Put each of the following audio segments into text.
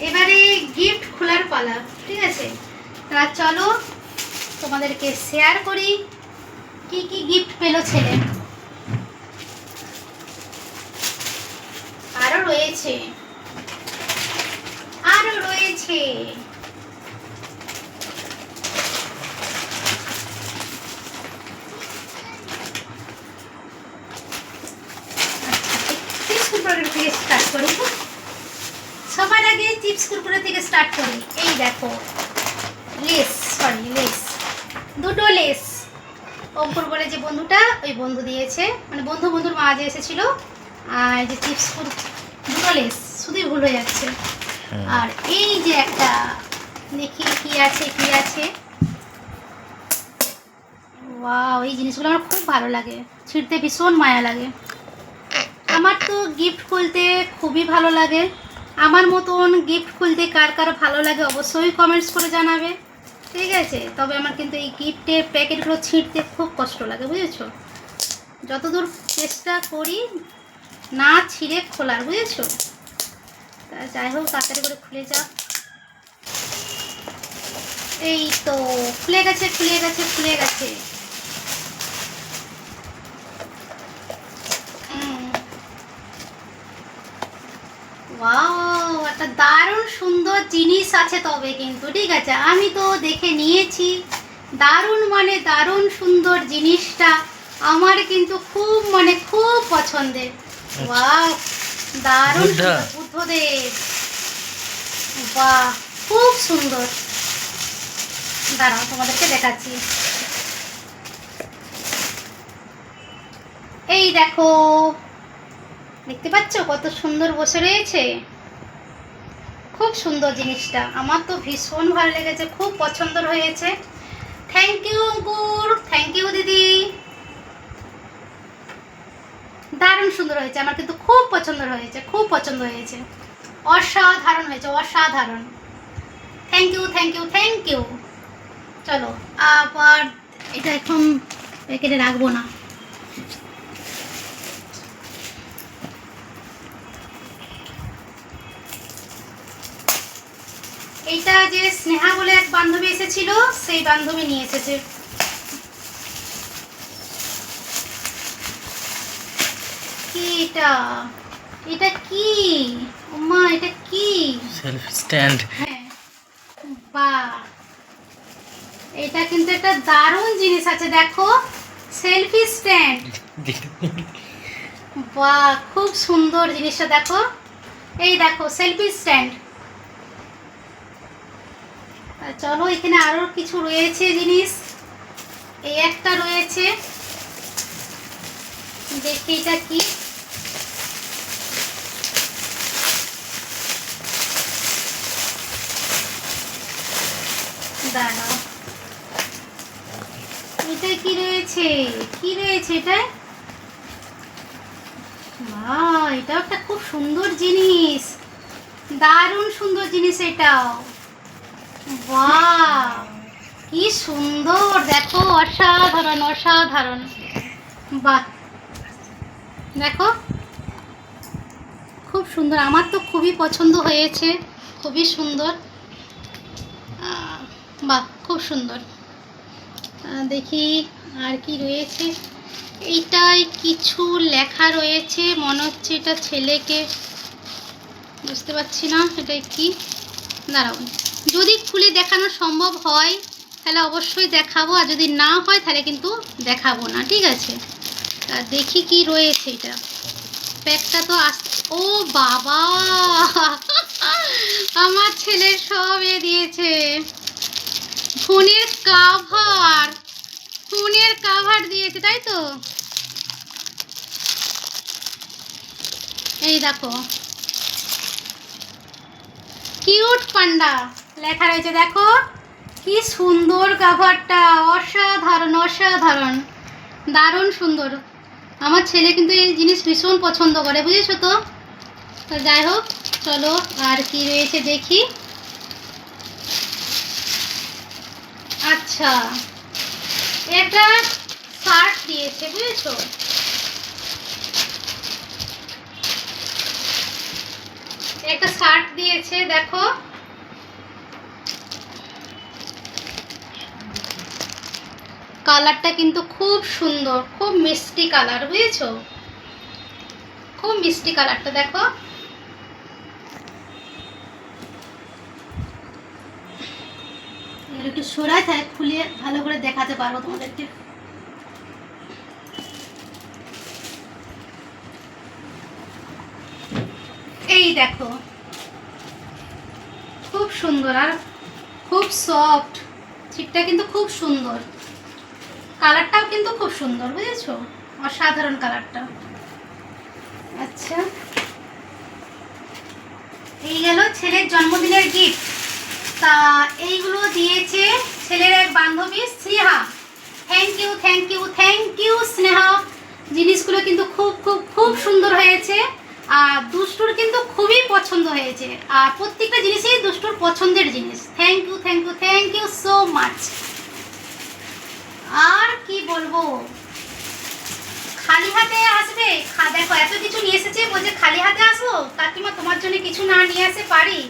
এবারে গিফট খোলার পালা, ঠিক আছে? তা চলো তোমাদেরকে শেয়ার করি কি কি গিফট পেলো ছেলে। আরো রয়েছে, আরো রয়েছে। চিপস কুরকুরে থেকে স্টার্ট করি। সবার আগে চিপস কুরকুরে থেকে স্টার্ট করি। এই দেখো লেস, লেস, দুটো লেস। অঙ্কুর বলে যে বন্ধুটা, ওই বন্ধু দিয়েছে, মানে বন্ধুর মা যে এসেছিল। আর যে চিপস দুটো লেস, শুধুই ভুল হয়ে যাচ্ছে। আর এই যে একটা, দেখি কি আছে কি আছে। ওয়াও, এই জিনিসগুলো আমার খুব ভালো লাগে, ছিঁড়তে ভীষণ মায়া লাগে। আমার তো গিফট খুলতে খুবই ভালো লাগে। আমার মতন গিফট খুলতে কার কার ভালো লাগে অবশ্যই কমেন্টস করে জানাবে, ঠিক আছে? তবে আমার কিন্তু এই গিফটের প্যাকেটগুলো ছিঁড়তে খুব কষ্ট লাগে, বুঝেছো? যতদূর চেষ্টা করি না ছিঁড়ে খোলার, বুঝেছো? তা যাই হোক, তাড়াতাড়ি করে খুলে যাও। এই তো খুলে গেছে, খুলে গেছে, খুলে গেছে। ওয়াও, একটা দারুণ সুন্দর জিনিস আছে। তবে কিন্তু ঠিক আছে, আমি তো দেখে নিয়েছি। দারুণ মানে দারুণ সুন্দর জিনিসটা আমার কিন্তু খুব মানে খুব পছন্দের। ওয়াও, দারুণ বুদ্ধদেব, বাহ খুব সুন্দর। দাঁড়াও তোমাদেরকে দেখাচ্ছি। এই দেখো, দেখতে পাচ্ছ কত সুন্দর বসে রয়েছে। খুব সুন্দর জিনিসটা, আমার তো ভীষণ ভালো লেগেছে, খুব পছন্দ হয়েছে। Thank you Ankur, thank you দিদি, দারুণ সুন্দর হয়েছে। আমার কিন্তু খুব পছন্দ হয়েছে, খুব পছন্দ হয়েছে, অসাধারণ হয়েছে, অসাধারণ। Thank you, thank you, thank you. চলো আবার এটা এখন প্যাকেটে রাখবো না। এইটা যে স্নেহা বলে এক বান্ধবী এসেছিল, সেই বান্ধবী নিয়ে এসেছে। কি এটা? এটা কি মা? এটা কি? Selfie stand. হ্যাঁ, বাহ, এটা কিন্তু একটা দারুণ জিনিস আছে। দেখো, সেলফি স্ট্যান্ড। বাহ, খুব সুন্দর জিনিসটা। দেখো, এই দেখো সেলফি স্ট্যান্ড। চলো, এখানে আরো কিছু রয়েছে জিনিস। এই একটা রয়েছে, দেখি এটা কি। দাঁড়াও, এটা কি রয়েছে? কি রয়েছে এটা? বাহ, এটাও একটা খুব সুন্দর জিনিস, দারুণ সুন্দর জিনিস এটাও। বাহ, কি সুন্দর, দেখো, অসাধারণ, অসাধারণ। বাহ, দেখো খুব সুন্দর, আমার তো খুবই পছন্দ হয়েছে, খুবই সুন্দর। বাহ, খুব সুন্দর। দেখি আর কি রয়েছে। এইটাই কিছু লেখা রয়েছে, মনে হচ্ছে এটা ছেলেকে, বুঝতে পারছি না এটা কি। দাঁড়াও, যদি খুলে দেখানো সম্ভব হয় তাহলে অবশ্যই দেখাবো, আর যদি না হয় তাহলে কিন্তু দেখাবো না, ঠিক আছে? তা দেখি কি রয়েছে। এটা প্যাকটা তো ও বাবা, আমার ছেলের সব দিয়েছে। ফোনের কাভার, ফোনের কাভার দিয়েছে, তাই তো? এই দেখো, কিউট পান্ডা লেখা রয়েছে। দেখো কি সুন্দর কাভারটা, অসাধারণ, অসাধারণ, দারুণ সুন্দর। আমার ছেলে কিন্তু এই জিনিস ভীষণ পছন্দ করে, বুঝেছো তো? যাই হোক, চলো আর কি রয়েছে দেখি। আচ্ছা, এটা শার্ট দিয়েছে, বুঝেছো? একটা শার্ট দিয়েছে, দেখো কালারটা কিন্তু খুব সুন্দর, খুব মিষ্টি কালার, বুঝেছো? খুব মিষ্টি কালারটা দেখো। একটু সরাই থাকে, খুলে ভালো করে দেখাতে পারবো তোমাদেরকে। এই দেখো খুব সুন্দর আর খুব সফট, ছিটটা কিন্তু খুব সুন্দর, কালারটাও কিন্তু খুব সুন্দর, বুঝেছো? অসাধারণ কালারটা। আচ্ছা, এই গেল ছেলের জন্মদিনের গিফট। তা এইগুলো দিয়েছে ছেলের এক বান্ধবী Sneha. Thank you thank you thank you Sneha. জিনিসগুলো কিন্তু খুব খুব খুব সুন্দর হয়েছে, আর দুষ্টুর কিন্তু খুবই পছন্দ হয়েছে, আর প্রত্যেকটা জিনিসই দুষ্টুর পছন্দের জিনিস। Thank you thank you thank you so much. আর কি বলবো, খালি হাতে আসবে? দেখো এত কিছু নিয়ে এসেছে, বলছে খালি হাতে আসবো? কাকিমা তোমার জন্য কিছু না নিয়ে আসতে পারি?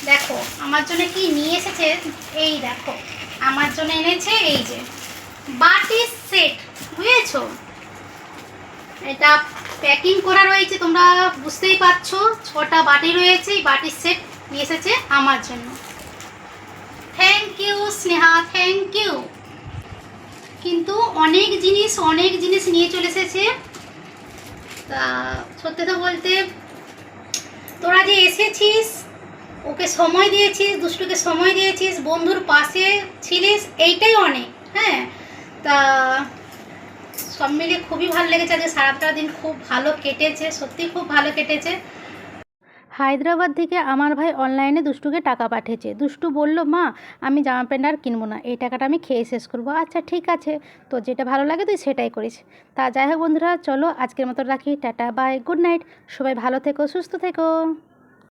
দেখো আমার জন্য কি নিয়ে এসেছে, এই দেখো আমার জন্য এনেছে এই যে বাটি সেট, বুঝেছো? এটা প্যাকিং করা রয়েছে, তোমরা বুঝতেই পারছো, 6টা বাটি রয়েছে, এই বাটির সেট নিয়ে এসেছে আমার জন্য। Thank you Sneha, thank you. কিন্তু অনেক জিনিস নিয়ে চলে এসেছে। তা সত্যি তো বলতে, তোরা যে এসেছিস, ওকে সময় দিয়েছিস, দুষ্টুকে সময় দিয়েছিস, বন্ধুর পাশে ছিলিস, এইটাই অনেক। হ্যাঁ, তা সব মিলে খুবই ভালো লেগেছে, আজকে সারাটা দিন খুব ভালো কেটেছে, সত্যি খুব ভালো কেটেছে। হায়দ্রাবাদ থেকে আমার ভাই অনলাইনে দুষ্টুকে টাকা পাঠিয়েছে। দুষ্টু বলল, মা আমি জামা প্যান্ট আর কিনবো না, এই টাকাটা আমি খেয়ে শেষ করবো। আচ্ছা ঠিক আছে, তো যেটা ভালো লাগে তুই সেটাই করিস। তা যাই হোক বন্ধুরা, চলো আজকের মতো রাখি, টাটা বাই, গুড নাইট, সবাই ভালো থেকো, সুস্থ থেকো।